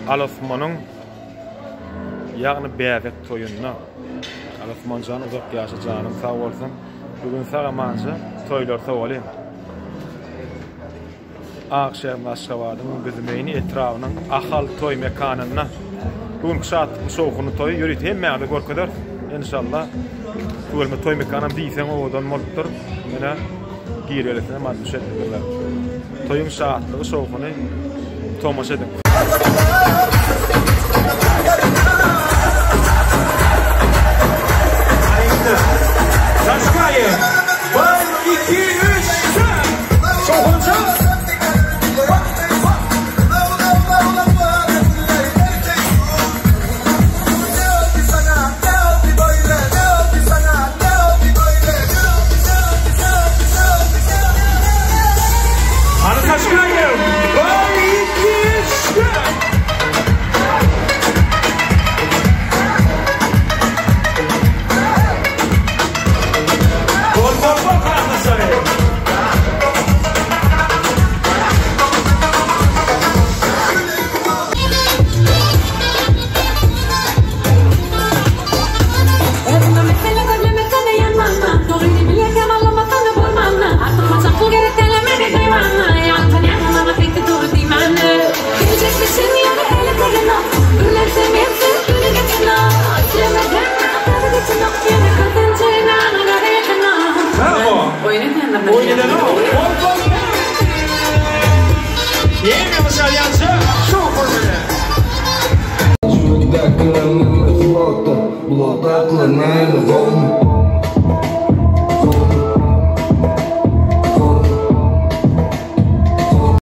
Alasman'ın yani beyazet toyunna. Alasman canı uzak yaşa canım sağ olsun. Bugün sağamanca toylar tavalıyım. Akşam Aşgabat'ın Güzümeyni etrafının ahal toy mekanına bugün saat soğukunu toy yürüyüp hemen de görkeder. İnşallah bu toy mekanım değilsen odan moltur. Yine giyiyorlar madde ettiler. Toyun saatli soğukunu tomaş edin. Taşkayı 1, 2, 3 soğukunu Blokta kılınır, volta kılınır,